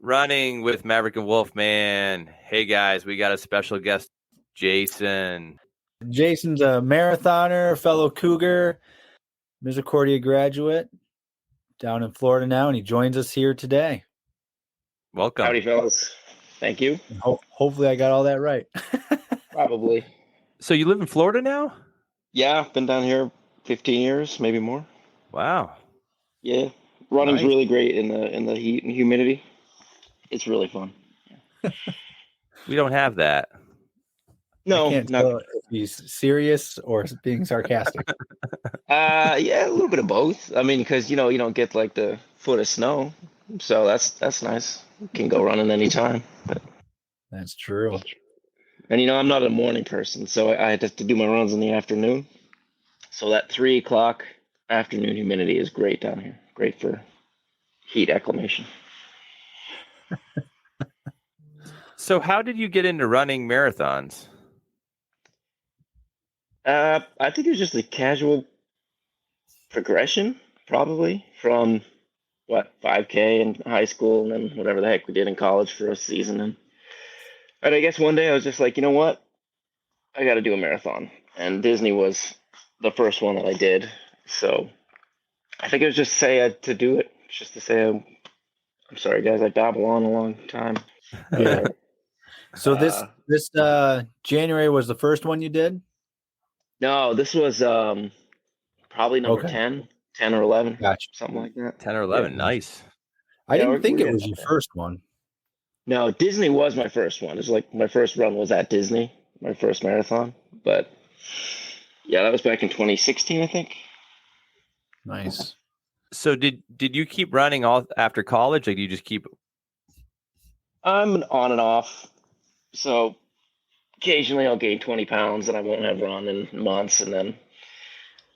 Running with Maverick and Wolfman. Hey guys, we got a special guest, Jason. Jason's a marathoner, fellow Cougar, Misericordia graduate down in Florida now, and he joins us here today. Welcome. Howdy, fellas. Thank you. Hopefully I got all that right. Probably. So you live in Florida now? Yeah, I've been down here 15 years, maybe more. Wow. Yeah, running's Nice. really great in the heat and humidity. It's really fun. We don't have that. No, I can't not. tell if he's serious or being sarcastic. Yeah, a little bit of both. I mean, because you don't get like the foot of snow, so that's nice. You can go running anytime. But, That's true. and I'm not a morning person, so I had to do my runs in the afternoon. So that 3 o'clock afternoon humidity is great down here. Great for heat acclimation. So how did you get into running marathons? I think it was just a casual progression, probably from 5K in high school, and then whatever the heck we did in college for a season. And I guess one day I was just like, you know what, I got to do a marathon, and Disney was the first one that I did. So I think it was just to say to do it, just to say I'm sorry, guys, I babble on a long time. Yeah. So this January was the first one you did? No, this was probably number 10 or 11, Gotcha. something like that. 10 or 11. Yeah. Nice. I didn't think it was your first one. No, Disney was my first one. It's like my first run was at Disney, my first marathon. But yeah, that was back in 2016, I think. Nice. So did you keep running all after college? Like, do you just keep? I'm on and off. So occasionally I'll gain 20 pounds and I won't have run in months, and then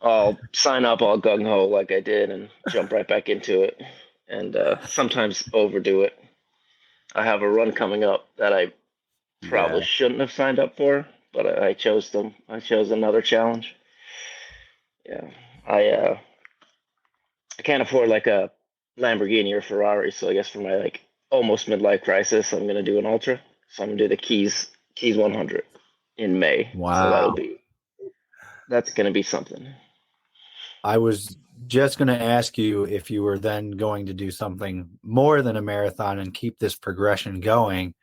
I'll sign up all gung ho like I did and jump right back into it, and sometimes overdo it. I have a run coming up that I probably shouldn't have signed up for, but I chose them. I chose another challenge. Yeah, I can't afford like a Lamborghini or Ferrari, so I guess for my almost midlife crisis, I'm gonna do an ultra. So I'm gonna do the Keys 100 in May. Wow. So that's gonna be something. I was just going to ask you if you were then going to do something more than a marathon and keep this progression going.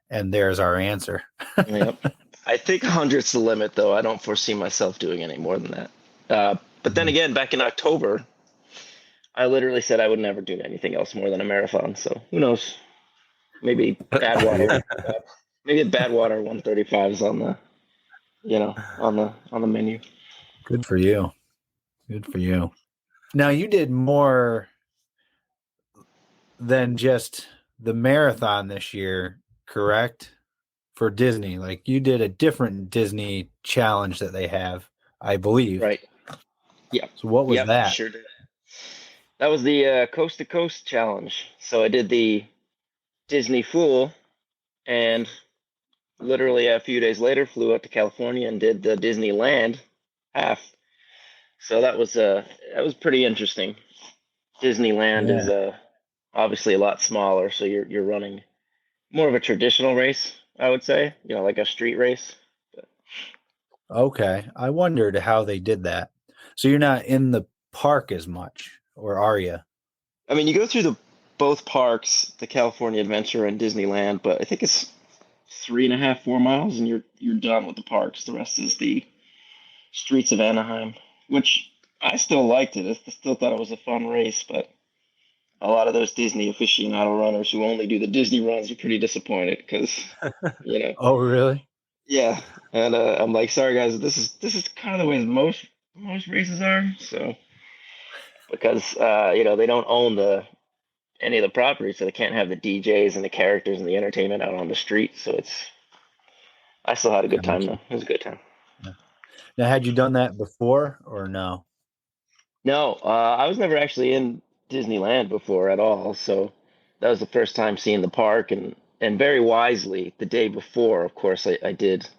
And there's our answer. Yep. I think 100's the limit, though. I don't foresee myself doing any more than that. But then again, back in October, I literally said I would never do anything else more than a marathon. So who knows? Maybe Badwater. Maybe Badwater 135 is on the menu. Good for you. Good for you. Now, you did more than just the marathon this year, correct? For Disney. Like, you did a different Disney challenge that they have, I believe. Right. Yeah. So what was that? Sure did. That was the Coast to Coast challenge. So I did the Disney Fool, and literally a few days later flew out to California and did the Disneyland half. So that was pretty interesting. Disneyland is obviously a lot smaller, so you're running more of a traditional race, I would say, like a street race. Okay. I wondered how they did that. So you're not in the park as much, or are you? I mean, you go through both parks, the California Adventure and Disneyland, but I think it's 3.5, 4 miles, and you're done with the parks. The rest is the streets of Anaheim, which I still liked it. I still thought it was a fun race, but a lot of those Disney aficionado runners who only do the Disney runs are pretty disappointed because, Oh, really? Yeah, and I'm like, sorry guys, this is kind of the way most races are. So because they don't own any of the properties, so they can't have the DJs and the characters and the entertainment out on the street. So I still had a good time though. It was a good time. Yeah. Now, had you done that before or no? No, I was never actually in Disneyland before at all. So that was the first time seeing the park, and very wisely, the day before, of course, I did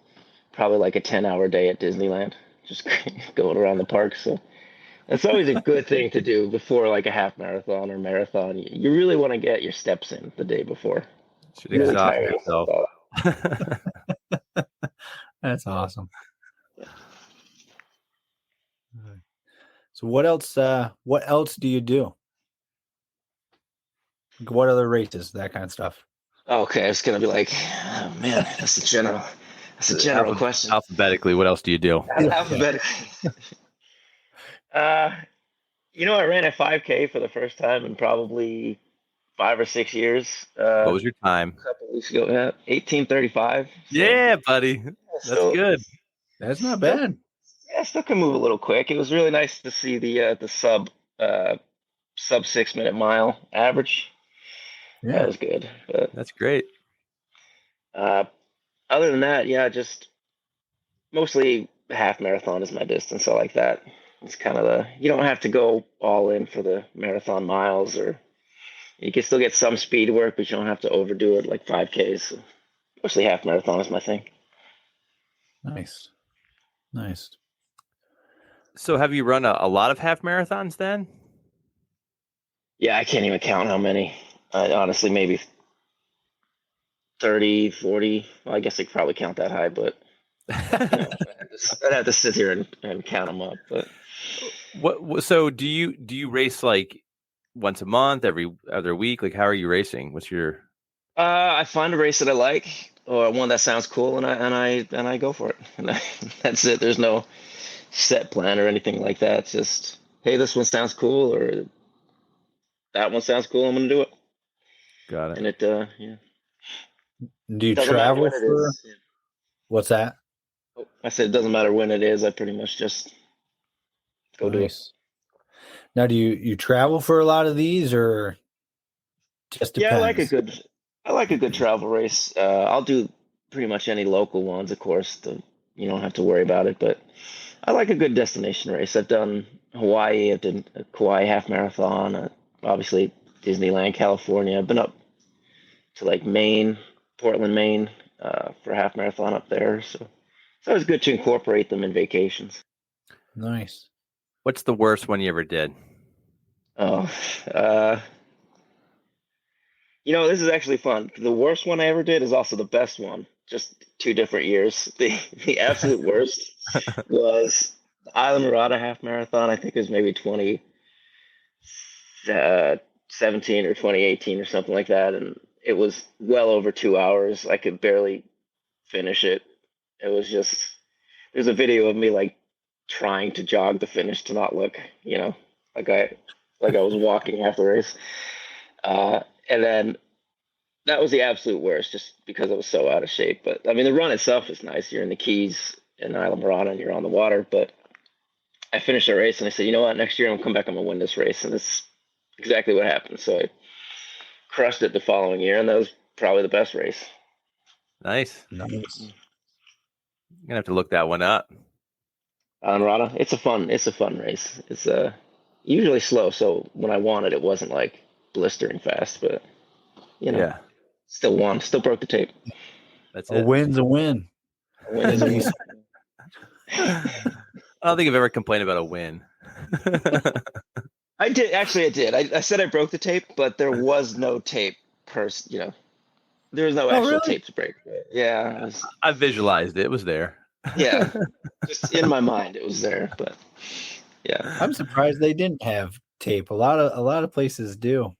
probably like a 10-hour day at Disneyland, just going around the park. So It's always a good thing to do before like a half marathon or marathon. You really want to get your steps in the day before. Should Really exhaust tire yourself yourself. out. That's awesome. So what else? What else do you do? What other races? That kind of stuff. Okay, it's gonna be like, oh man, that's a general question. Alphabetically, what else do you do? Alphabetically. Uh, I ran a 5K for the first time in probably 5 or 6 years. What was your time? A couple weeks ago, yeah, 18:35. So, Yeah, buddy. That's still, good. That's not bad. Yeah, still can move a little quick. It was really nice to see the sub 6 minute mile average. Yeah. That was good. But That's great. other than that, yeah, just mostly half marathon is my distance. I like that. It's kind of you don't have to go all in for the marathon miles, or you can still get some speed work, but you don't have to overdo it like 5Ks. So mostly half marathon is my thing. Nice. So have you run a lot of half marathons then? Yeah, I can't even count how many. Honestly, maybe 30, 40. Well, I guess I could probably count that high, but I'd have to sit here and count them up. But So do you race like once a month, every other week? Like, how are you racing? What's your? I find a race that I like, or one that sounds cool, and I go for it. And that's it. There's no set plan or anything like that. It's just, hey, this one sounds cool, or that one sounds cool. I'm gonna do it. Got it. And it, yeah. Do you Doesn't matter travel when it for? is. What's that? I said it doesn't matter when it is. I pretty much just go do it. Nice. Now, do you travel for a lot of these, or just depends? Yeah, I like a good travel race. I'll do pretty much any local ones, of course. You don't have to worry about it, but I like a good destination race. I've done Hawaii. I've done a Kauai half marathon. Obviously, Disneyland, California. I've been up to like Maine, Portland, Maine, for a half marathon up there. So it's always good to incorporate them in vacations. Nice. What's the worst one you ever did? Oh, this is actually fun. The worst one I ever did is also the best one. Just 2 different years. The absolute worst was the Isla Mirada half marathon. I think it was maybe 2017 or 2018 or something like that, and it was well over 2 hours. I could barely finish it. It was just there's a video of me like trying to jog the finish to not look, like I was walking half the race. And then that was the absolute worst, just because I was so out of shape. But I mean, the run itself is nice. You're in the Keys in Isla Mirada and you're on the water. But I finished the race and I said, you know what? Next year I'm gonna come back. I'm gonna win this race, and that's exactly what happened. So I crushed it the following year, and that was probably the best race. Nice. Nice. I'm gonna have to look that one up. Isla Mirada, it's a fun race. It's usually slow, so when I won it, it wasn't like blistering fast, but Yeah, still won, still broke the tape. that's A it. win's a win. A win is a win. I don't think I've ever complained about a win. I did. I said I broke the tape, but there was no tape there was no actual really? tape to break. Yeah. I visualized it. It was there. Yeah. Just in my mind, it was there, but yeah. I'm surprised they didn't have tape. A lot of places do.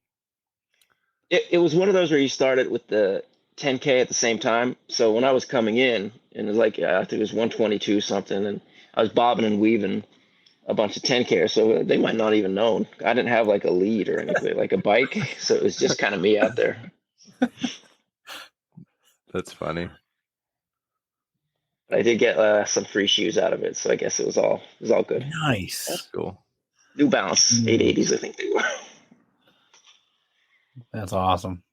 It was one of those where you started with the 10K at the same time. So when I was coming in, and it was like, I think it was 122 something, and I was bobbing and weaving a bunch of 10K, so they might not even know. I didn't have like a lead or anything, like a bike, so it was just kind of me out there. That's funny. I did get some free shoes out of it, so I guess it was all good. Nice. That's cool. New Balance 880s, I think they were. That's awesome.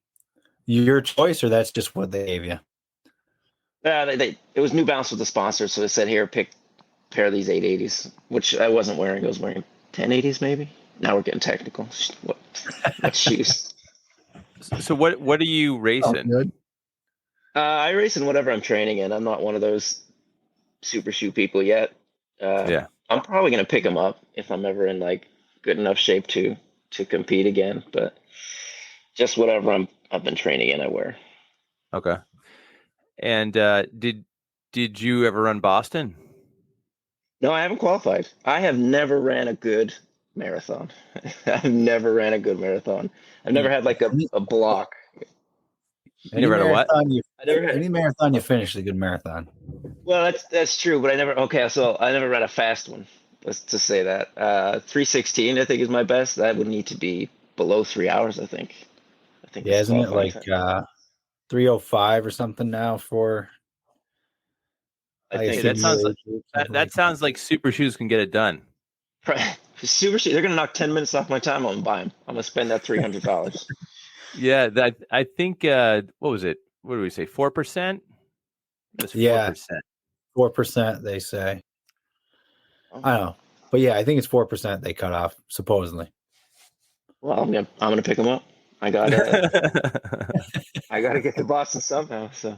Your choice, or that's just what they gave you? It was New Balance with the sponsor, so they said, here, pick a pair of these 880s, which I wasn't wearing. I was wearing 1080s maybe. Now we're getting technical. What shoes? So what are you racing? Oh, good. I race in whatever I'm training in. I'm not one of those super shoe people yet. Yeah. I'm probably gonna pick them up if I'm ever in like good enough shape to compete again. But just whatever I've been training in, I wear. Okay. And did you ever run Boston? No, I haven't qualified. I have never ran a good marathon. I've never ran a good marathon. I've never had like Any, a block. You never had a what? I never had. any marathon you finish is a good marathon. Well, that's true, but I never. Okay, so I never ran a fast one. Let's just say that. 3:16, I think, is my best. That would need to be below 3 hours. I think Yeah, that's isn't it qualifying like time. 3:05 or something now for I I Hey, think assume that it's sounds your like age group, that, something that like that. sounds like Super Shoes can get it done. super. They're gonna knock 10 minutes off my time. I'm gonna buy them. I'm gonna spend that $300. Yeah, that I think what was it? What did we say? 4%? It was Yeah, 4%. 4% they say. I don't know. But yeah, I think it's 4% they cut off, supposedly. Well, I'm gonna pick them up. I gotta get to Boston somehow. So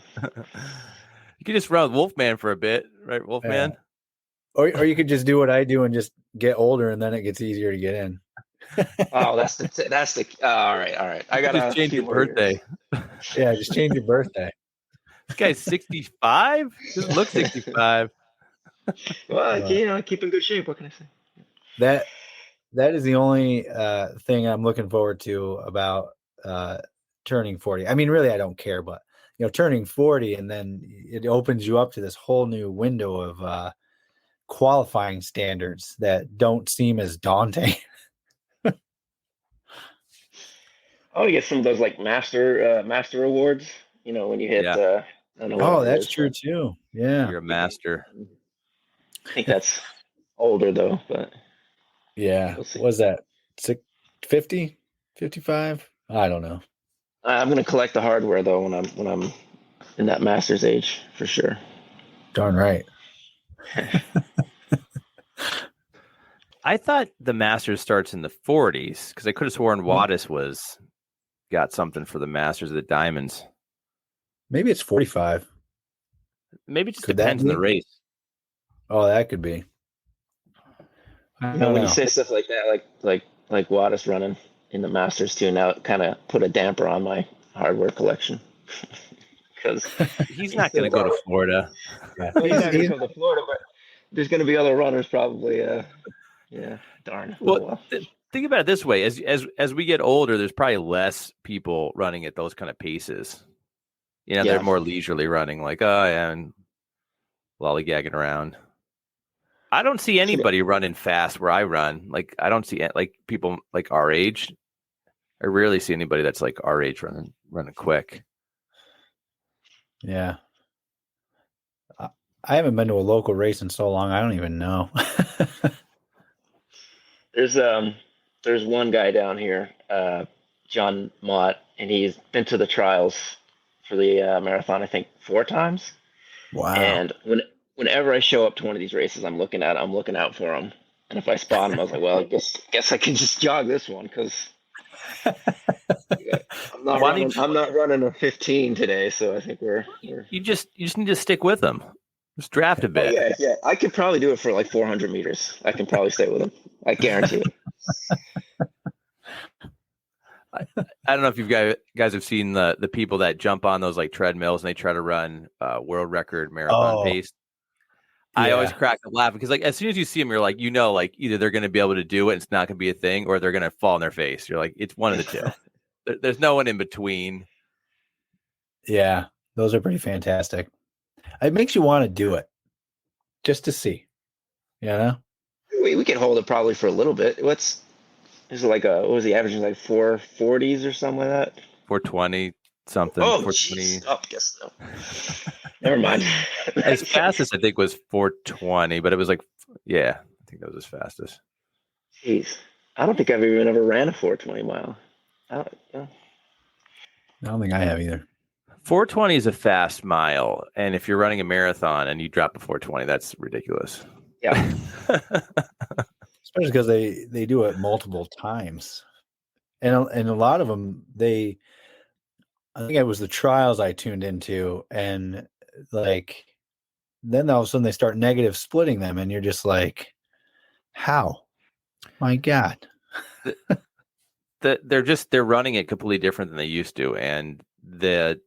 You could just run with Wolfman for a bit, right, Yeah. Wolfman? Or you could just do what I do and just get older and then it gets easier to get in. oh, all right. I You could got just a change few your more years. birthday. Yeah, just change your birthday. This guy's 65? Doesn't look 65. Well, Uh, keep in good shape. What can I say? that that is the only thing I'm looking forward to about turning 40. I mean, really, I don't care, but turning 40 and then it opens you up to this whole new window of qualifying standards that don't seem as daunting. Oh, you get some of those like master awards. When you hit Yeah, I don't know Oh, whatever it that's is, true but too. Yeah. you're a master. I think that's older though. But Yeah. we'll see. Was that 50, 55? I don't know. I'm gonna collect the hardware though when I'm in that master's age for sure. Darn right. I thought the Masters starts in the 40s because I could have sworn Wattis was got something for the Masters of the Diamonds. Maybe it's 45. Maybe it just Could that depends on the be? race. Oh, that could be. I don't When you know. say stuff like that, like Watta's running in the Masters too, now it kind of put a damper on my hardware collection because He's he's not going still to go to probably Florida. Yeah. well, he's not going to come to Florida, but there's going to be other runners probably. Yeah, darn. Oh Well, well. think about it this way: as we get older, there's probably less people running at those kind of paces. They're Yeah. more leisurely running, like and lollygagging around. I don't see anybody running fast where I run. Like I don't see like people like our age. I rarely see anybody that's like our age running quick. Yeah. I haven't been to a local race in so long. I don't even know. There's one guy down here, John Mott, and he's been to the trials for the marathon, I think 4 times. Wow. And whenever I show up to one of these races, I'm looking out for him. And if I spot him, I was like, well, I guess I can just jog this one because I'm not running a 15 today, so I think we're. You just need to stick with them. Just draft a Oh bit. yeah. I could probably do it for like 400 meters. I can probably stay with him. I guarantee it. I don't know if you guys have seen the people that jump on those like treadmills and they try to run world record marathon pace. I always crack up laughing because like as soon as you see them, you're like, like either they're going to be able to do it, and it's not going to be a thing, or they're going to fall on their face. You're like, it's one of the two. There's no one in between. Yeah, those are pretty fantastic. It makes you want to do it just to see, We could hold it probably for a little bit. Is it like what was the average? Like 440s or something like that? 420 something. Oh, 420. geez. Oh, guess no. Never mind. As fastest I think was 420, but it was like, yeah, I think that was as fastest. Jeez, I don't think I've even ever ran a 420 mile. I don't think I have either. 420 is a fast mile, and if you're running a marathon and you drop a 420, that's ridiculous. Yeah. Especially because they do it multiple times, and a lot of them I think it was the trials I tuned into, and like then all of a sudden they start negative splitting them, and you're just like, How? My God. They're running it completely different than they used to, and the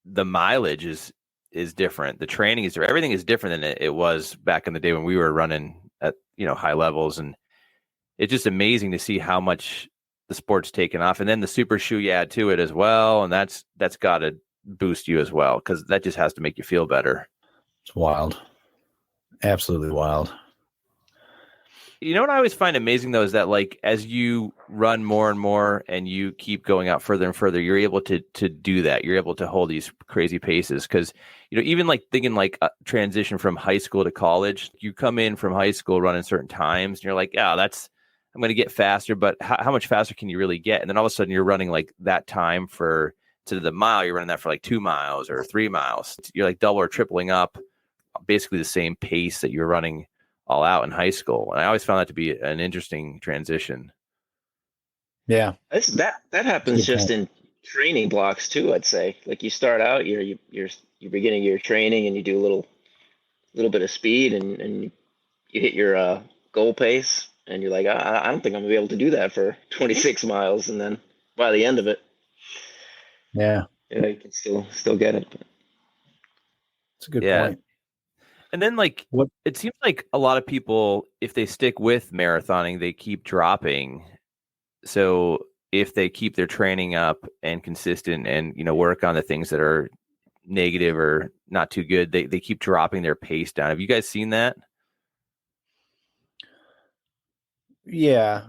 mileage is different. The training is different. Everything is different than it was back in the day when we were running at high levels, and it's just amazing to see how much the sport's taken off. And then the super shoe you add to it as well, and that's got to boost you as well, because that just has to make you feel better. It's wild. Absolutely wild. You know what I always find amazing, though, is that like as you run more and more and you keep going out further and further, you're able to do that. You're able to hold these crazy paces, because even like thinking like a transition from high school to college, you come in from high school running certain times and you're like, I'm going to get faster, but how much faster can you really get? And then all of a sudden you're running like that time to the mile, you're running that for like 2 miles or 3 miles. You're like double or tripling up basically the same pace that you're running all out in high school. And I always found that to be an interesting transition. Yeah. That happens just in training blocks too, I'd say. Like you start out, you're beginning your training and you do a little bit of speed and you hit your goal pace and you're like, I don't think I'm gonna be able to do that for 26 miles. And then by the end of it, you can still get it. It's a good point. And then it seems like a lot of people, if they stick with marathoning, they keep dropping. So if they keep their training up and consistent and, work on the things that are negative or not too good, they keep dropping their pace down. Have you guys seen that? Yeah.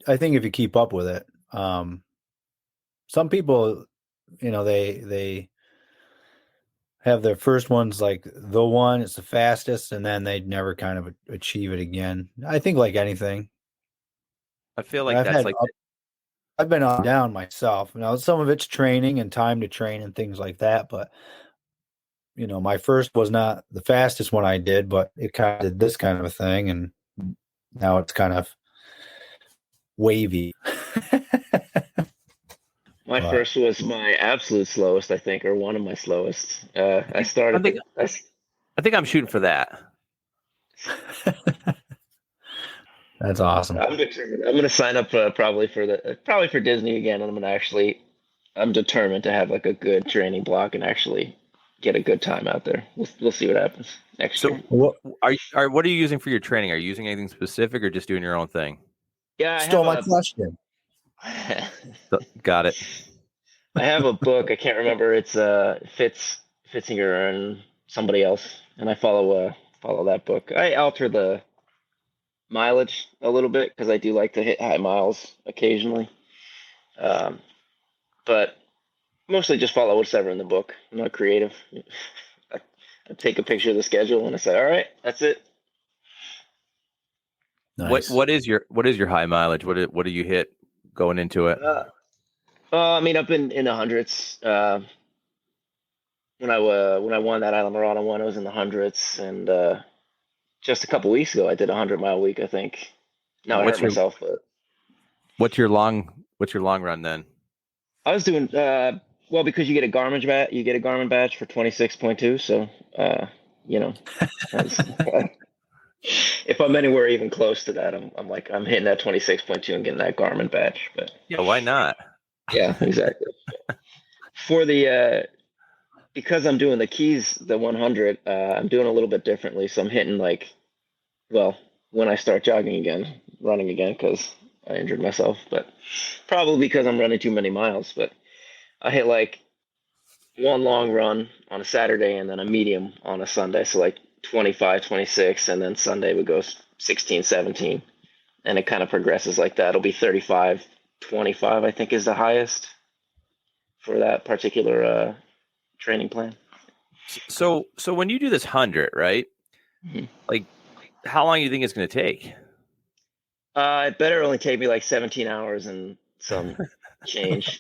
I think if you keep up with it, some people, they have their first ones like the one, it's the fastest, and then they'd never kind of achieve it again. I think like anything. I feel like I've been up and down myself. Now, some of it's training and time to train and things like that, but my first was not the fastest one I did, but it kind of did this kind of a thing, and now it's kind of wavy. My first was my absolute slowest, I think, or one of my slowest. I think I'm shooting for that. That's awesome. I'm determined. I'm going to sign up probably for Disney again, and I'm determined to have like a good training block and actually get a good time out there. We'll see what happens next year. What are you using for your training? Are you using anything specific or just doing your own thing? Yeah, stole my question. Got it. I have a book. I can't remember. It's Fitzinger and somebody else, and I follow that book. I alter the mileage a little bit because I do like to hit high miles occasionally, but mostly just follow what's ever in the book. I'm not creative. I take a picture of the schedule and I say, all right, that's it. Nice. What is your high mileage? What do you hit going into it? I've been in the hundreds. When I won that Island one, I was in the hundreds, and just a couple weeks ago, I did a 100-mile week, I think. No, I hurt myself, but what's your long run then? I was doing because you get a Garmin badge for 26.2, so if I'm anywhere even close to that, I'm hitting that 26.2 and getting that Garmin badge. But yeah, why not? Yeah, exactly. For the because I'm doing the Keys, the 100, I'm doing a little bit differently. So I'm hitting when I start running again, because I injured myself, but probably because I'm running too many miles. But I hit like one long run on a Saturday and then a medium on a Sunday. So like 25, 26, and then Sunday would go 16, 17. And it kind of progresses like that. It'll be 35, 25, I think, is the highest for that particular training plan. So when you do this 100, right? Mm-hmm. Like, how long do you think it's going to take? It better only take me like 17 hours and some change.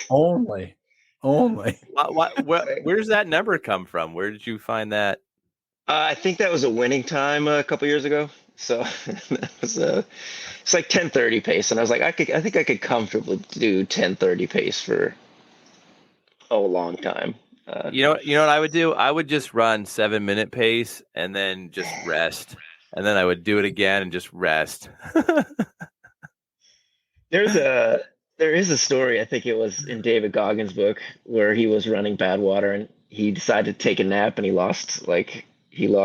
Only. Where's that number come from? Where did you find that? I think that was a winning time a couple years ago. So that was it's like 10:30 pace, and I was like, I think I could comfortably do 10:30 pace for a long time. You know what I would do? I would just run 7-minute pace and then just rest and then I would do it again and just rest. There is a story, I think it was in David Goggins' book, where he was running Badwater and he decided to take a nap and he lost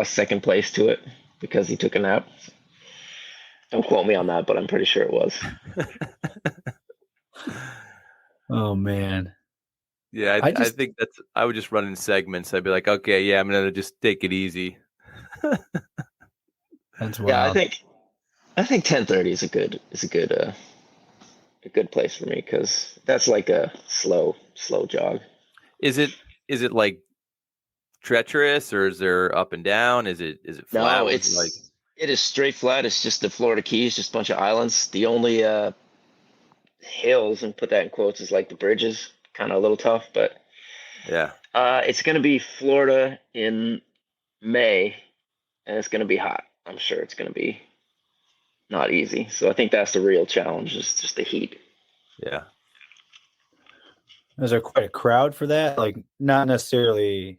second place to it because he took a nap. Don't quote me on that, but I'm pretty sure it was. Oh man. Yeah, I think I would just run in segments. I'd be like, okay, yeah, I'm gonna just take it easy. That's wild. Yeah, I think 10:30 is a good place for me because that's like a slow jog. Is it like treacherous, or is there up and down? Is it flat? No, it is straight flat. It's just the Florida Keys, just a bunch of islands. The only hills, and put that in quotes, is like the bridges, kind of a little tough, but yeah. It's going to be Florida in May, and it's going to be hot. I'm sure it's going to be not easy. So I think that's the real challenge, is just the heat. Yeah. Is there quite a crowd for that? Like, not necessarily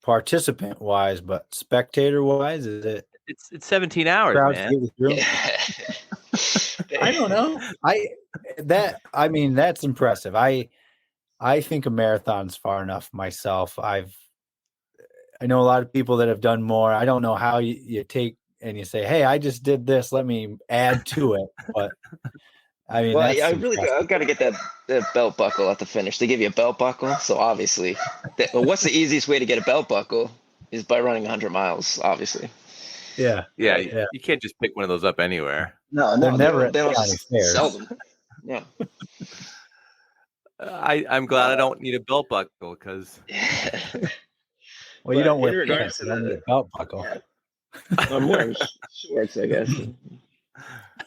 participant wise, but spectator wise? Is it? It's 17 hours, man. Yeah. I don't know. That's impressive. I think a marathon's far enough myself. I know a lot of people that have done more. I don't know how you take and you say, hey, I just did this, let me add to it. But I mean, I've got to get that belt buckle at the finish. They give you a belt buckle. So obviously, what's the easiest way to get a belt buckle is by running 100 miles, obviously. Yeah. You can't just pick one of those up anywhere. No, they don't sell them. Yeah. I'm glad I don't need a belt buckle because. Well, you don't wear pants, you don't need a belt buckle. Yeah. I'm wearing shorts, I guess.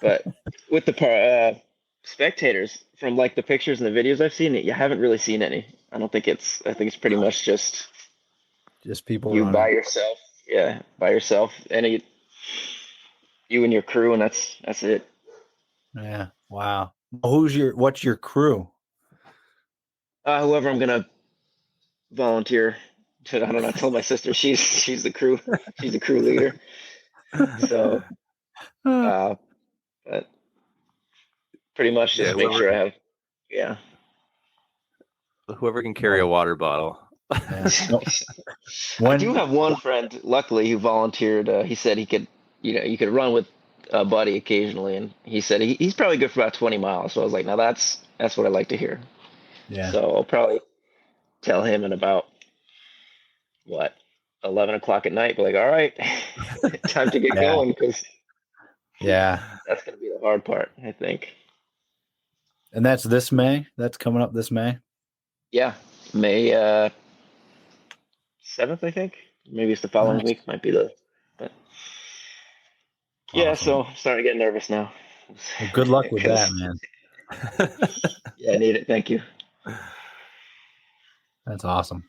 But with the spectators, from like the pictures and the videos I've seen, you haven't really seen any. I think it's pretty much just people you running by yourself. Yeah, by yourself, and you and your crew, and that's it. Yeah. Wow. What's your crew? Whoever I'm gonna volunteer to. I don't know. I told my sister she's the crew. She's the crew leader. So, but pretty much just make sure I have. Yeah. Whoever can carry a water bottle. Yeah. I do have one friend, luckily, who volunteered. He said he could, you could run with a buddy occasionally, and he said he's probably good for about 20 miles. So I was like, now that's what I like to hear. Yeah. So I'll probably tell him in about 11 o'clock at night. Be like, all right, time to get going, because that's gonna be the hard part, I think. And that's this May. That's coming up this May. Yeah, May 7th, I think. Maybe it's the following week. Might be but yeah. Awesome. So I'm starting to get nervous now. Well, good luck with that, man. Yeah, I need it. Thank you. That's awesome.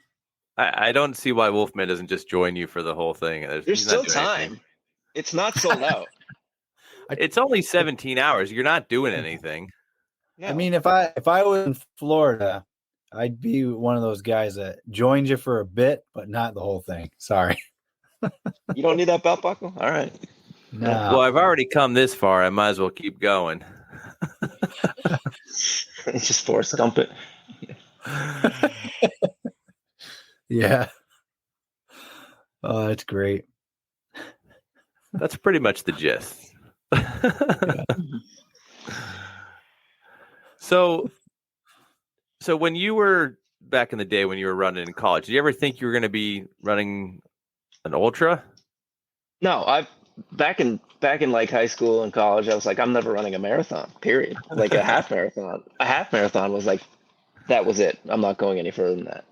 I don't see why Wolfman doesn't just join you for the whole thing. There's still time. Anything. It's not sold out. It's only 17 hours. You're not doing anything. No. I mean, if I was in Florida, I'd be one of those guys that joins you for a bit, but not the whole thing. Sorry. You don't need that belt buckle? All right. No. Well, I've already come this far. I might as well keep going. Just force dump it. Yeah. Oh, that's great. That's pretty much the gist. So when you were back in the day, when you were running in college, did you ever think you were going to be running an ultra? No, back in like high school and college, I was like, I'm never running a marathon, period. Like a half marathon. A half marathon was like, that was it. I'm not going any further than that.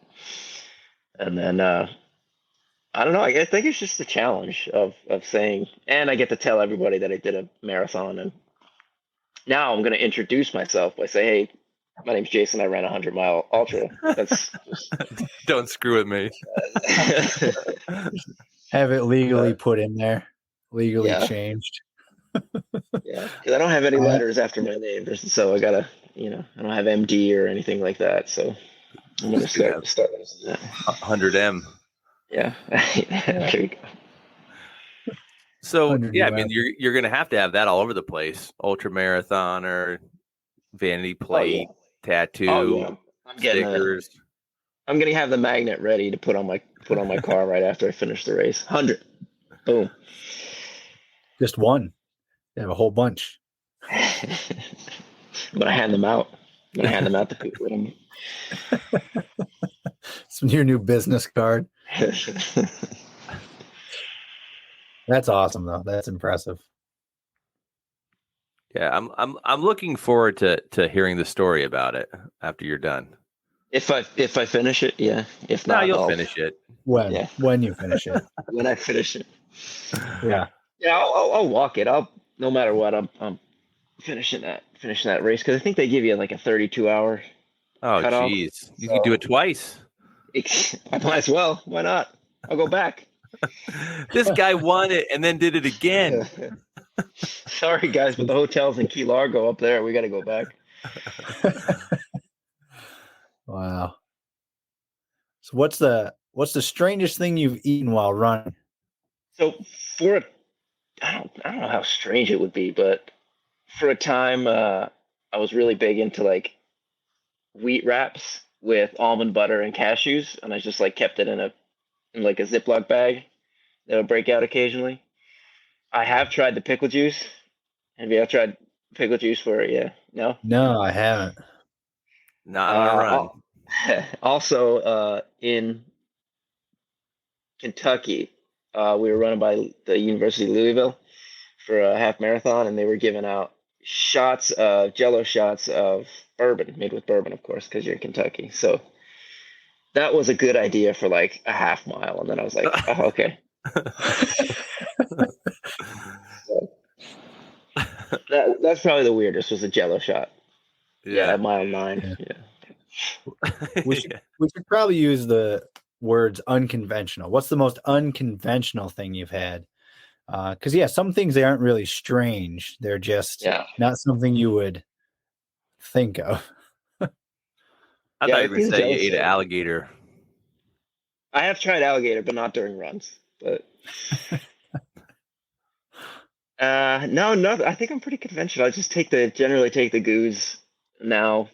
And then, I don't know. I think it's just the challenge of saying, and I get to tell everybody that I did a marathon. And now I'm going to introduce myself by saying, hey, my name's Jason. I ran a 100-mile ultra. That's just... Don't screw with me. Have it legally put in there, legally changed. Yeah, because I don't have any letters after my name, so I gotta, I don't have MD or anything like that. So I'm gonna start using that. 100M. Yeah, there you go. So yeah, I mean, you're gonna have to have that all over the place. Ultra marathon or vanity plate, tattoo, I'm stickers. I'm gonna have the magnet ready to put on my car right after I finish the race. 100, boom. Just one. You have a whole bunch. But I hand them out. I'm gonna hand them out to people. It's your new business card. That's awesome, though. That's impressive. Yeah, I'm looking forward to hearing the story about it after you're done. If I finish it, yeah. If not, you'll finish it. When you finish it. When I finish it. Yeah. Yeah, I'll walk it. No matter what. I'm finishing that race because I think they give you like a 32-hour. Oh, geez, you can do it twice. I might as well. Why not? I'll go back. This guy won it and then did it again. Sorry, guys, but the hotel's in Key Largo up there. We got to go back. Wow. So what's the strangest thing you've eaten while running? So I don't know how strange it would be, but for a time, I was really big into like wheat wraps with almond butter and cashews, and I just like kept it in like a Ziploc bag that would break out occasionally. I have tried the pickle juice. Have you ever tried pickle juice for it? Yeah. No? No, I haven't. Not on a run. Also, in Kentucky, we were running by the University of Louisville for a half marathon, and they were giving out Jello shots of bourbon, made with bourbon, of course, because you're in Kentucky. So that was a good idea for like a half mile, and then I was like, oh, okay. So, that's probably the weirdest was a Jello shot. Yeah, mile 9. Yeah. We should probably use the words unconventional. What's the most unconventional thing you've had? Because some things, they aren't really strange. They're just not something you would think of. I thought you were going to say you ate an alligator. I have tried alligator, but not during runs. But no, I think I'm pretty conventional. I just generally take the goose now,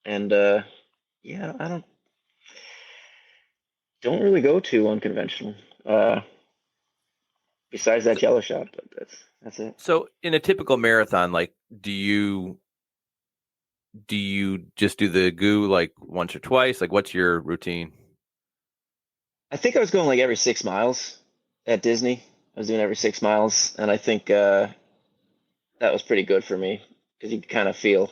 and I don't really go too unconventional. Besides that Jello shot, but that's it. So in a typical marathon, like, do you just do the goo like once or twice? Like, what's your routine? I think I was going like every 6 miles at Disney. I was doing every 6 miles, and I think that was pretty good for me because you kind of feel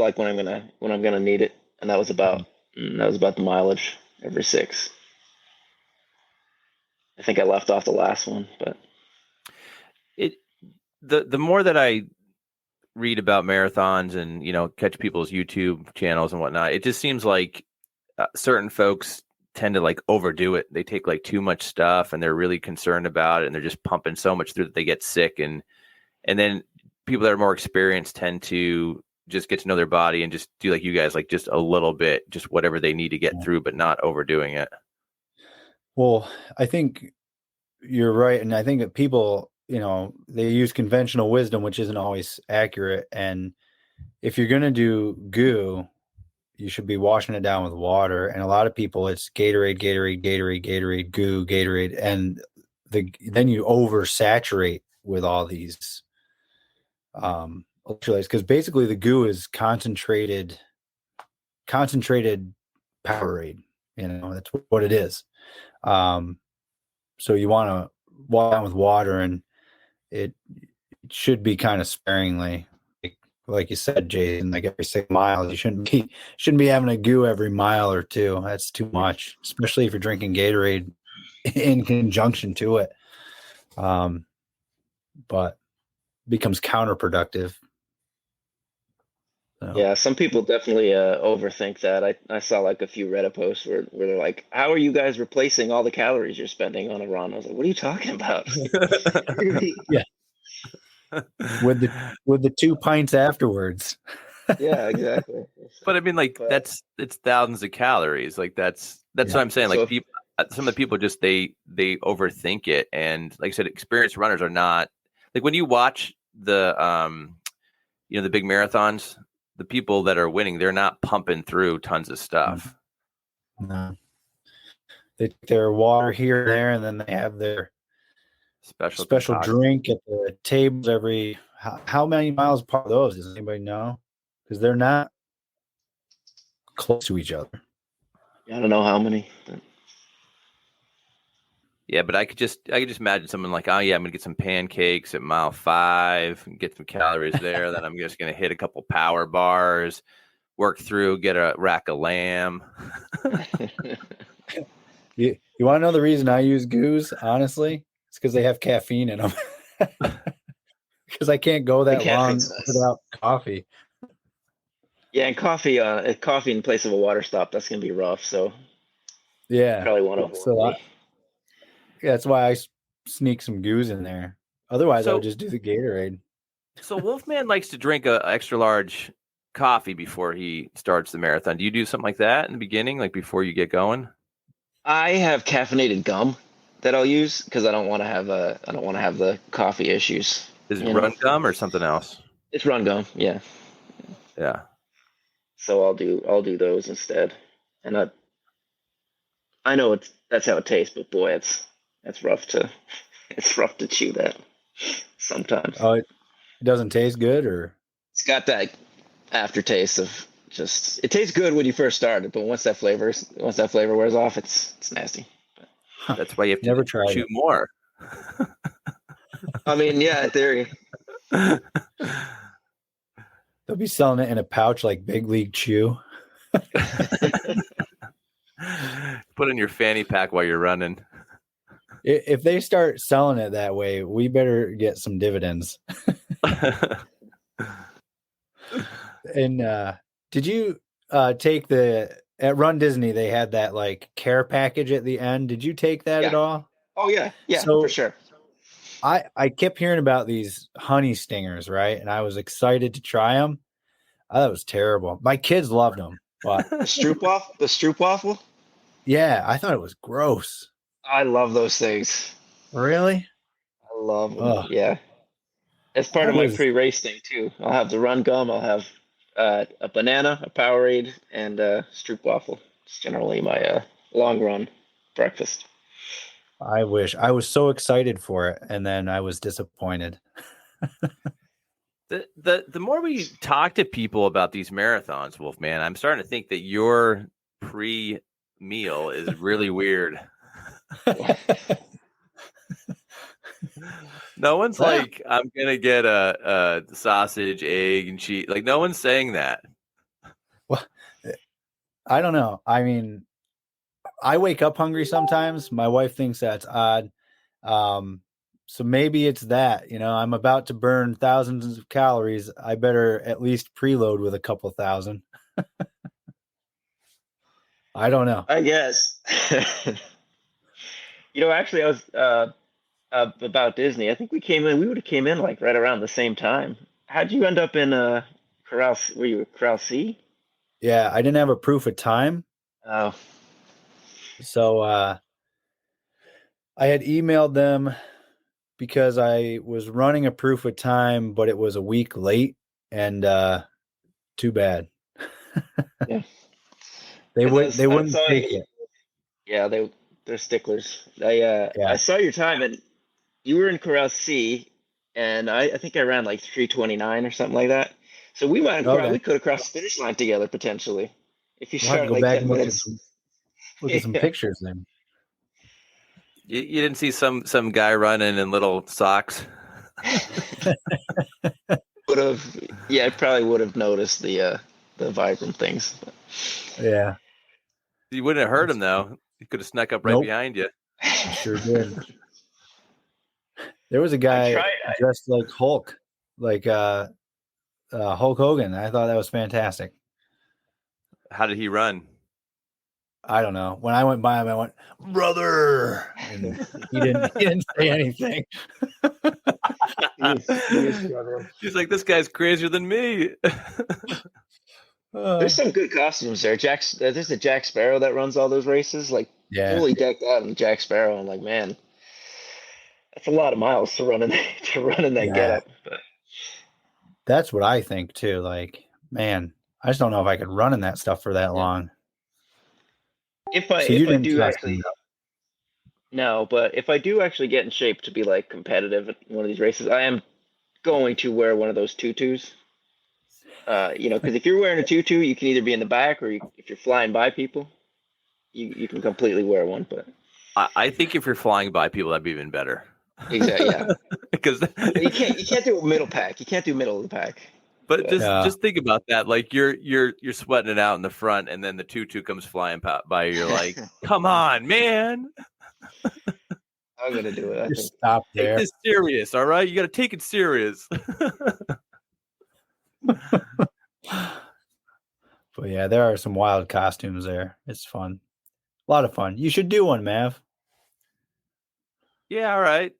like when I'm gonna need it, and that was about the mileage every 6. I think I left off the last one, but the more that I read about marathons and catch people's YouTube channels and whatnot, it just seems like certain folks tend to like overdo it. They take like too much stuff and they're really concerned about it, and they're just pumping so much through that they get sick, and then people that are more experienced tend to just get to know their body and just do like you guys, like just a little bit, just whatever they need to get through, but not overdoing it. Well, I think you're right. And I think that people, they use conventional wisdom, which isn't always accurate. And if you're going to do goo, you should be washing it down with water. And a lot of people, it's Gatorade, goo, Gatorade. And then you oversaturate with all these electrolytes, because basically the goo is concentrated Powerade. That's what it is. So you want to wash down with water, and it should be kind of sparingly, like you said, Jason, like every 6 miles. You shouldn't be having a goo every mile or two. That's too much, especially if you're drinking Gatorade in conjunction to it. But becomes counterproductive. So. Yeah, some people definitely overthink that. I saw like a few Reddit posts where they're like, "How are you guys replacing all the calories you're spending on a run?" I was like, "What are you talking about?" Yeah, with the 2 pints afterwards. Yeah, exactly. But I mean, like it's thousands of calories. Like that's what I'm saying. Like some of the people just they overthink it, and like I said, experienced runners are not like when you watch the the big marathons, the people that are winning, they're not pumping through tons of stuff. No, they take their water here and there, and then they have their special drink at the tables every. How many miles apart are those? Does anybody know? Because they're not close to each other. I don't know how many. Yeah, but I could just imagine someone like, oh yeah, I'm gonna get some pancakes at mile 5 and get some calories there. Then I'm just gonna hit a couple power bars, work through, get a rack of lamb. You want to know the reason I use goos? Honestly, it's because they have caffeine in them. Because I can't go that long without coffee. Yeah, and coffee in place of a water stop, that's gonna be rough. So yeah, probably want to avoid me. Yeah, that's why I sneak some goos in there. Otherwise, I would just do the Gatorade. So Wolfman likes to drink a extra large coffee before he starts the marathon. Do you do something like that in the beginning, like before you get going? I have caffeinated gum that I'll use because I don't want to have the coffee issues. Is it run gum or something else? It's run gum, yeah. Yeah. So I'll do those instead. And I know that's how it tastes, but boy, it's rough to chew that sometimes. Oh, it doesn't taste good, or it's got that aftertaste of just. It tastes good when you first started, but once that flavor wears off, it's nasty. That's why you have to chew more. I mean, yeah, in theory. They'll be selling it in a pouch like Big League Chew. Put in your fanny pack while you're running. If they start selling it that way, we better get some dividends. And did you take at Run Disney, they had that like care package at the end. Did you take that at all? Oh yeah, for sure. I kept hearing about these honey stingers, right? And I was excited to try them. I thought it was terrible. My kids loved them. But the stroopwafel? Yeah, I thought it was gross. I love those things. Really? I love them. Ugh. Yeah. It's part of my pre-race thing too. I'll have the run gum. I'll have a banana, a Powerade, and a stroopwafel. It's generally my long run breakfast. I wish. I was so excited for it, and then I was disappointed. The more we talk to people about these marathons, Wolfman, I'm starting to think that your pre-meal is really weird. No one's like, I'm gonna get a sausage, egg, and cheese. Like, no one's saying that. Well, I don't know. I mean, I wake up hungry sometimes. My wife thinks that's odd. So maybe it's that, I'm about to burn thousands of calories. I better at least preload with a couple thousand. I don't know. I guess. Actually, I was about Disney. I think we would have came in like right around the same time. How'd you end up in Corral? Were you Corral C? Yeah, I didn't have a proof of time. Oh. So I had emailed them because I was running a proof of time, but it was a week late, and too bad. Yeah. They wouldn't take it. Yeah, they're sticklers. I saw your time, and you were in Corral C, and I think I ran like 3:29 or something like that. So we could have crossed the finish line together potentially if you started like 10 minutes. Look at some pictures then. You didn't see some guy running in little socks? I probably would have noticed the vibrant things. Yeah. You wouldn't have heard him though. He could have snuck up right behind you. I sure did. There was a guy dressed like Hulk, like Hulk Hogan. I thought that was fantastic. How did he run? I don't know. When I went by him, I went, "Brother," and he didn't say anything. He's like, "This guy's crazier than me." There's some good costumes there. There's a Jack Sparrow that runs all those races. Like fully decked out in Jack Sparrow. I'm like, man, that's a lot of miles to run in that getup. But that's what I think too. Like, man, I just don't know if I could run in that stuff for that long. If I do actually, no, but if I do actually get in shape to be like competitive at one of these races, I am going to wear one of those tutus. Because if you're wearing a tutu, you can either be in the back or if you're flying by people, you can completely wear one. But I think if you're flying by people, that'd be even better. Exactly, yeah. Because you can't do a middle pack. You can't do middle of the pack. But just think about that. Like you're sweating it out in the front, and then the tutu comes flying by. You're like, come on, man. I'm gonna do it. I think. Stop there. Take this serious, all right? You got to take it serious. But yeah, there are some wild costumes there. It's fun. A lot of fun. You should do one, Mav. Yeah, all right.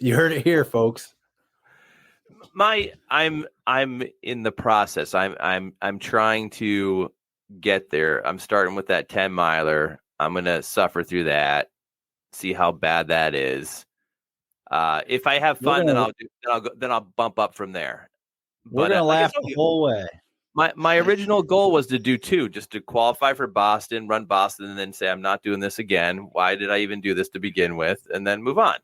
You heard it here, folks. I'm in the process. I'm trying to get there. I'm starting with that 10 miler. I'm gonna suffer through that, see how bad that is. If I have fun, then I'll bump up from there. We're gonna laugh the whole way. My original goal was to do 2, just to qualify for Boston, run Boston, and then say I'm not doing this again. Why did I even do this to begin with? And then move on.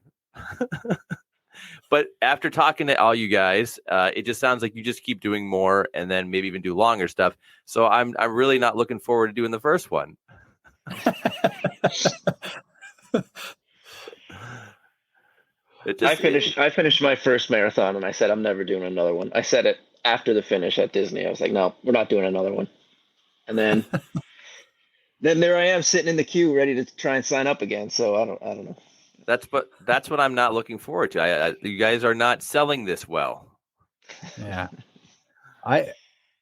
But after talking to all you guys, it just sounds like you just keep doing more, and then maybe even do longer stuff. So I'm really not looking forward to doing the first one. I finished my first marathon, and I said I'm never doing another one. I said it after the finish at Disney. I was like, no, we're not doing another one. And then there I am sitting in the queue ready to try and sign up again. So I don't know. That's what I'm not looking forward to. You guys are not selling this well. Yeah,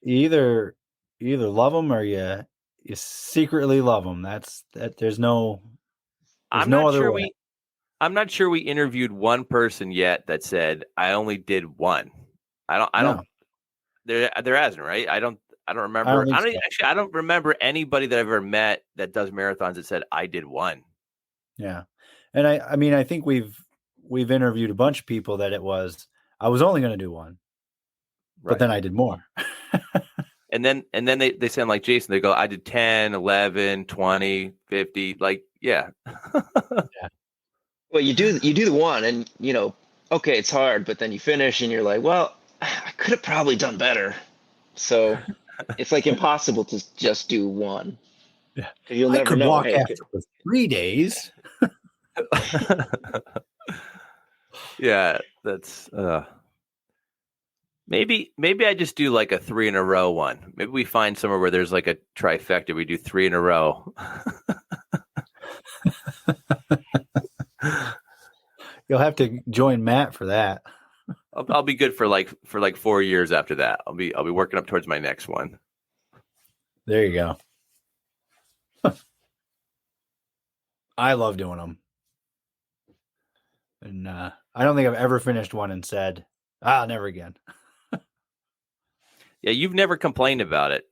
you either love them or you secretly love them. That's that. There's no other way. I'm not sure we interviewed one person yet that said I only did one. I don't. There hasn't, right? I don't remember. I don't remember anybody that I've ever met that does marathons that said I did one. Yeah. And I mean, I think we've interviewed a bunch of people that I was only going to do one, right. But then I did more. and then they sound like Jason. They go, I did 10, 11, 20, 50. Like, yeah. Yeah. Well, you do the one, and okay, it's hard, but then you finish, and you're like, well, I could have probably done better. So it's like impossible to just do one. Yeah, you'll never know. Walk after 3 days. Yeah, that's maybe I just do like a 3 in a row one. Maybe we find somewhere where there's like a trifecta. We do 3 in a row. You'll have to join Matt for that. I'll be good for like 4 years after that. I'll be working up towards my next one. There you go. I love doing them. And I don't think I've ever finished one and said, never again. Yeah, you've never complained about it.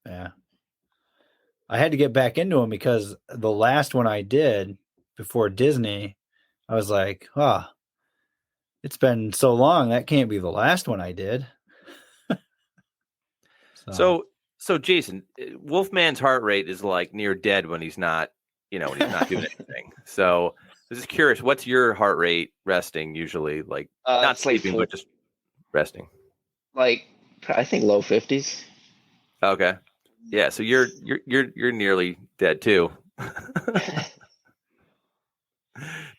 Yeah. I had to get back into them because the last one I did before Disney, I was like, it's been so long. That can't be the last one I did. So Jason, Wolfman's heart rate is like near dead when he's not, when he's not doing anything. So I was just curious, what's your heart rate resting usually? Like not sleeping, but just resting. Like I think low 50s. Okay. Yeah. So you're nearly dead too.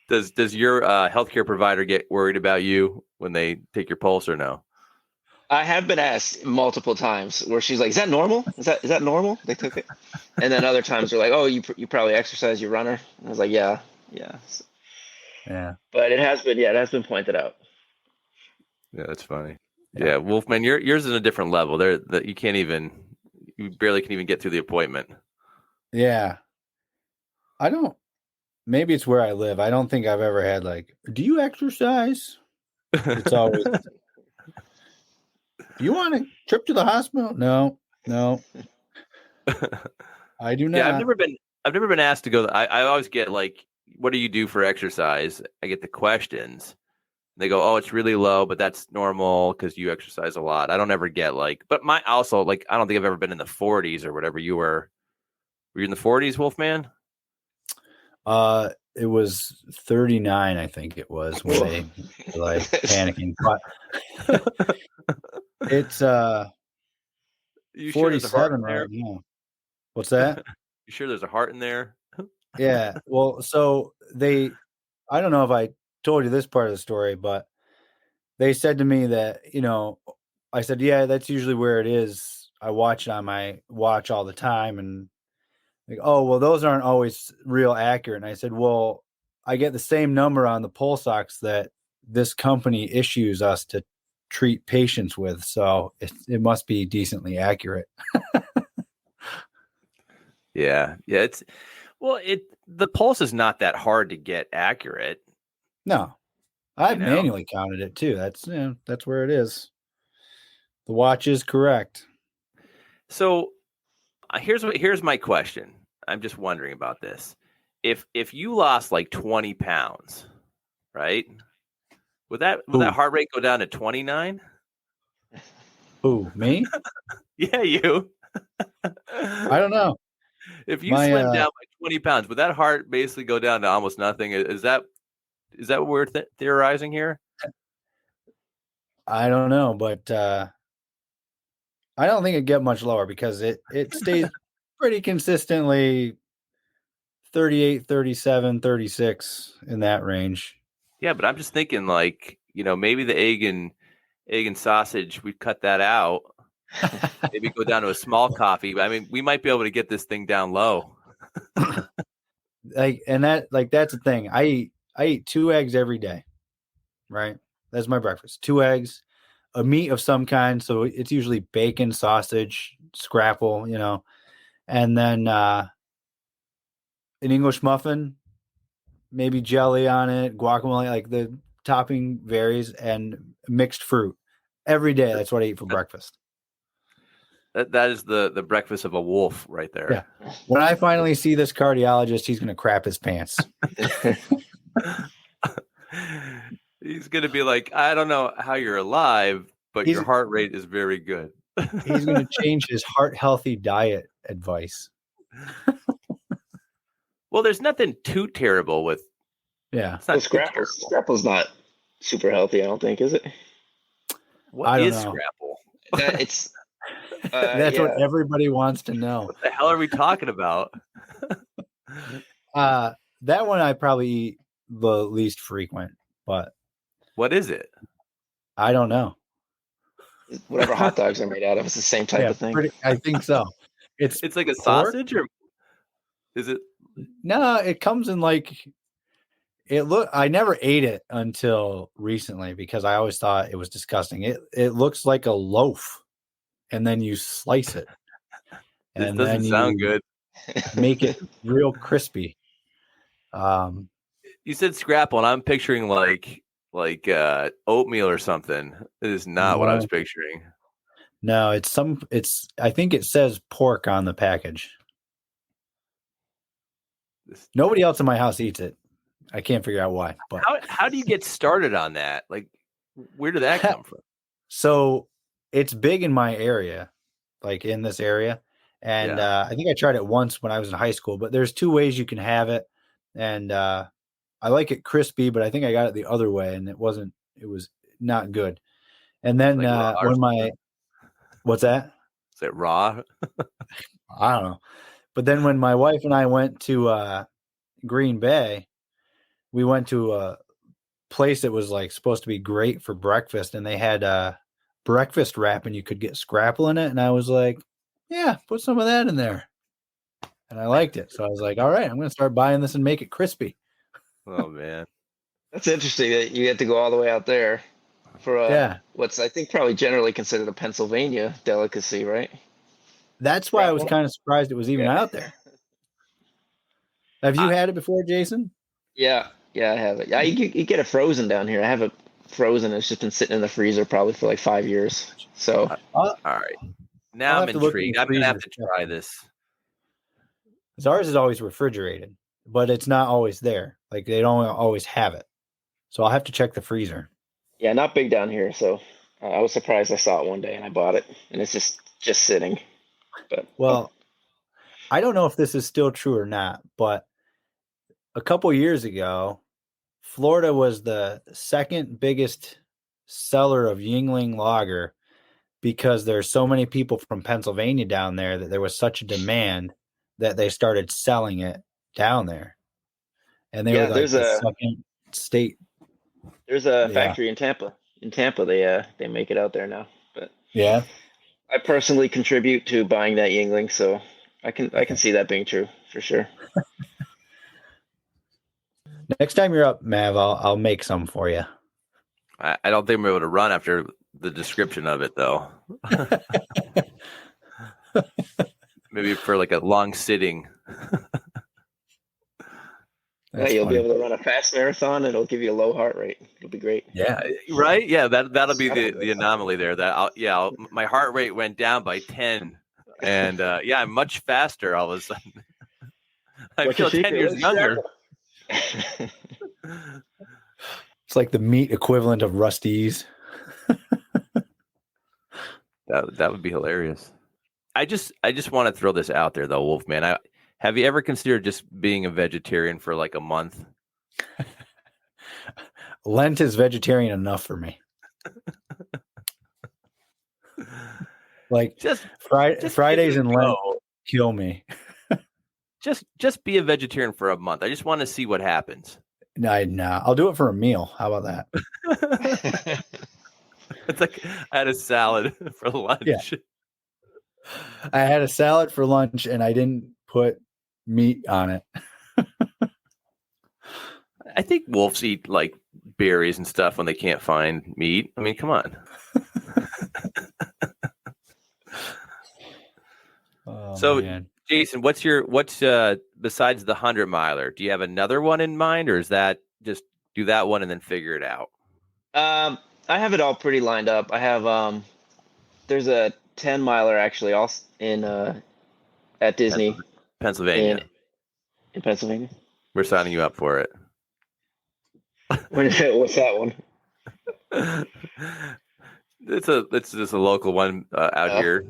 Does your healthcare provider get worried about you when they take your pulse or no? I have been asked multiple times where she's like, "Is that normal? Is that normal?" They took it, and then other times they're like, "Oh, you probably exercise, you runner." And I was like, "Yeah." So, yeah. But it has been pointed out. Yeah, that's funny. Yeah, Wolfman, yours is a different level. You barely can even get through the appointment. Yeah, I don't. Maybe it's where I live. I don't think I've ever had like, do you exercise? It's always, do you want a trip to the hospital? No. I do not. Yeah, I've never been asked to go. I always get like, what do you do for exercise? I get the questions. They go, oh, it's really low, but that's normal because you exercise a lot. I don't ever get like, but my also like, I don't think I've ever been in the 40s or whatever you were. Were you in the 40s, Wolfman? It was 39, I think it was, when they were like panicking. But it's You 47 right now. What's that? You sure there's a heart in there? Yeah. Well, so I don't know if I told you this part of the story, but they said to me that, I said, yeah, that's usually where it is. I watch it on my watch all the time. And like, oh, well, those aren't always real accurate. And I said, well, I get the same number on the pulse ox that this company issues us to treat patients with. So it must be decently accurate. Yeah. The pulse is not that hard to get accurate. No, I've manually counted it too. That's where it is. The watch is correct. So here's my question. I'm just wondering about this. If you lost like 20 pounds, right? Would that heart rate go down to 29? Who, me? Yeah, you. I don't know. If you slim down by 20 pounds, would that heart basically go down to almost nothing? Is that what we're theorizing here? I don't know, but I don't think it'd get much lower because it stays pretty consistently 38, 37, 36 in that range. Yeah, but I'm just thinking like, maybe the egg and sausage, we cut that out. Maybe go down to a small coffee. I mean, we might be able to get this thing down low. That's the thing. I eat 2 eggs every day, right? That's my breakfast. 2 eggs, a meat of some kind. So it's usually bacon, sausage, scrapple, and then an English muffin, maybe jelly on it, guacamole, like the topping varies, and mixed fruit every day. That's what I eat for breakfast. That is the breakfast of a wolf right there. Yeah. When I finally see this cardiologist, he's going to crap his pants. He's going to be like, I don't know how you're alive, but your heart rate is very good. He's going to change his heart healthy diet advice. Well, there's nothing too terrible with. Yeah. Scrapple's not super healthy, I don't think, is it? What is Scrapple? It's that's what everybody wants to know. What the hell are we talking about? That one I probably eat the least frequent, but what is it? I don't know. Whatever hot dogs are made out of, it's the same type of thing. I think so. It's like a sausage, or is it? No, it comes in like I never ate it until recently because I always thought it was disgusting. It looks like a loaf. And then you slice it. And this doesn't sound good. Make it real crispy. You said scrapple, and I'm picturing like oatmeal or something. It is not what I was picturing. No, I think it says pork on the package. Nobody else in my house eats it. I can't figure out why. But how do you get started on that? Like, where did that come from? So it's big in my area, like in this area. And I think I tried it once when I was in high school, but there's 2 ways you can have it. And I like it crispy, but I think I got it the other way and it was not good. And then like what's that? Is it raw? I don't know. But then when my wife and I went to Green Bay, we went to a place that was like supposed to be great for breakfast. And they had breakfast wrap and you could get scrapple in it, and I was like, yeah, put some of that in there, and I liked it. So I was like, all right, I'm going to start buying this and make it crispy. Oh man, that's interesting that you had to go all the way out there for what's I think probably generally considered a Pennsylvania delicacy, right? That's why I was kind of surprised it was even out there. Have you had it before, Jason? Yeah, I have it. Yeah, you get it frozen down here. I have it frozen. It's just been sitting in the freezer probably for like 5 years. So all right, now I'm intrigued. I'm gonna have to try this. Ours is always refrigerated, but it's not always there. Like they don't always have it. So I'll have to check the freezer. Yeah, not big down here. So I was surprised I saw it one day and I bought it, and it's just sitting. But well, I don't know if this is still true or not, but a couple years ago, Florida was the second biggest seller of Yingling lager because there's so many people from Pennsylvania down there that there was such a demand that they started selling it down there. And they were like the second state. There's a factory in Tampa. In Tampa, they make it out there now. But yeah, I personally contribute to buying that Yingling, so I can see that being true for sure. Next time you're up, Mav, I'll make some for you. I don't think I'm able to run after the description of it, though. Maybe for like a long sitting. Yeah, you'll be able to run a fast marathon, and it'll give you a low heart rate. It'll be great. Yeah, right. Yeah, that'll be the anomaly there. That my heart rate went down by 10, and I'm much faster all of a sudden. I feel 10 years younger. It's like the meat equivalent of Rusty's. That would be hilarious. I just want to throw this out there though, Wolfman. Have you ever considered just being a vegetarian for like a month? Lent is vegetarian enough for me. Like just Fridays and Lent kill me. Just be a vegetarian for a month. I just want to see what happens. No, I'll do it for a meal. How about that? It's like I had a salad for lunch. Yeah. I had a salad for lunch and I didn't put meat on it. I think wolves eat like berries and stuff when they can't find meat. I mean, come on. So, man. Jason, what's besides the 100-miler? Do you have another one in mind, or is that just do that one and then figure it out? I have it all pretty lined up. I have there's a 10-miler actually also in at Disney, Pennsylvania. In Pennsylvania. We're signing you up for it. What's that one? It's just a local one out here,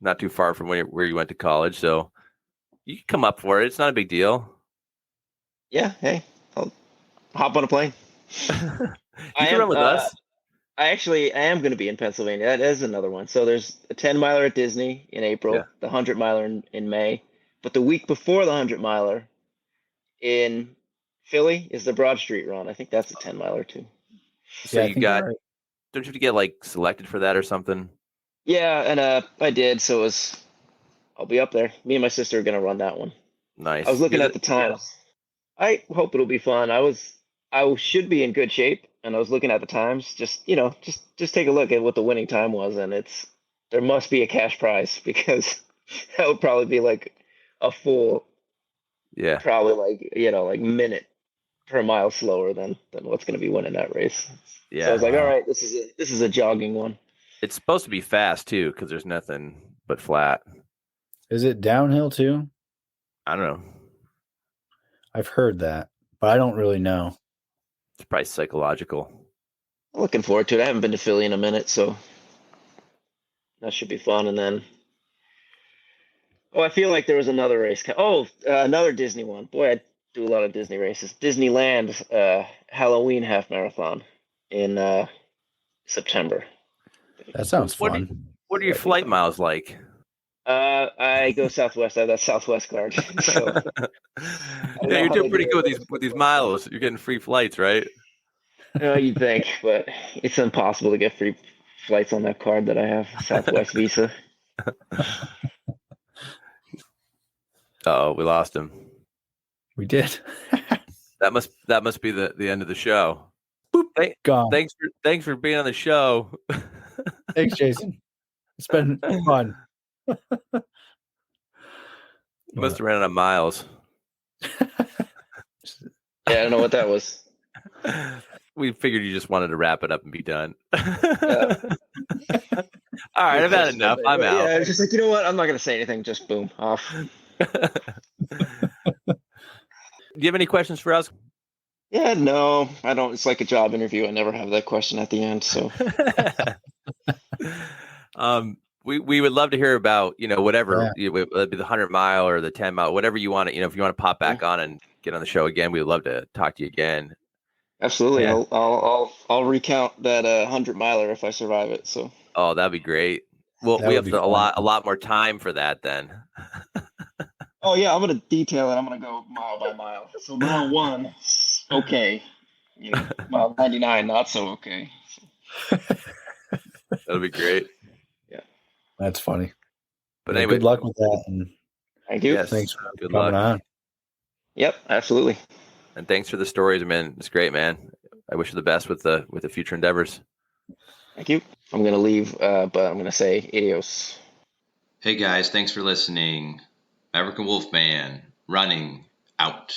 not too far from where you went to college. So you can come up for it. It's not a big deal. Yeah. Hey, I'll hop on a plane. You can run with us. I am going to be in Pennsylvania. That is another one. So there's a 10-miler at Disney in April, the 100-miler in May. But the week before the 100-miler in Philly is the Broad Street Run. I think that's a 10-miler too. So don't you have to get like selected for that or something? Yeah, and I did. So I'll be up there. Me and my sister are going to run that one. Nice. I was looking at the times. I hope it'll be fun. I should be in good shape, and I was looking at the times. Just take a look at what the winning time was, and there must be a cash prize because that would probably be like a full, probably like minute per mile slower than what's going to be winning that race. Yeah. So I was like, all right, this is a jogging one. It's supposed to be fast too because there's nothing but flat. Is it downhill too? I don't know. I've heard that, but I don't really know. It's probably psychological. I'm looking forward to it. I haven't been to Philly in a minute, so that should be fun. And then, I feel like there was another race. Another Disney one. Boy, I do a lot of Disney races. Disneyland Halloween half marathon in September. That sounds fun. What are your flight miles like? I go Southwest. I have that Southwest card. So you're doing pretty good with these miles. You're getting free flights, right? You'd think, but it's impossible to get free flights on that card that I have, Southwest Visa. Oh, we lost him. We did. That must be the end of the show. Boop. Gone. Thanks for being on the show. Thanks, Jason. It's been fun. You must have ran out of miles. I don't know what that was. We figured you just wanted to wrap it up and be done. All right, I've had enough. I'm out. Yeah, it's just like, you know what? I'm not going to say anything. Just boom, off. Do you have any questions for us? Yeah, no, I don't. It's like a job interview. I never have that question at the end. So, we would love to hear about, whatever, whether it be the 100-mile or the 10-mile, whatever you want to, if you want to pop back on and get on the show again, we'd love to talk to you again. Absolutely. Yeah. I'll recount that 100-miler if I survive it. So. Oh, that'd be great. Well, we have a lot more time for that then. Oh yeah, I'm gonna detail it. I'm gonna go mile by mile. So mile 1, okay. Mile 99, not so okay. That'll be great. Yeah, that's funny. But anyway, good luck with that. And thank you. Yes, thanks for good coming on. Yep, absolutely. And thanks for the stories, man. It's great, man. I wish you the best with the future endeavors. Thank you. I'm gonna leave, but I'm gonna say adios. Hey guys, thanks for listening. Maverick and Wolfman, running out.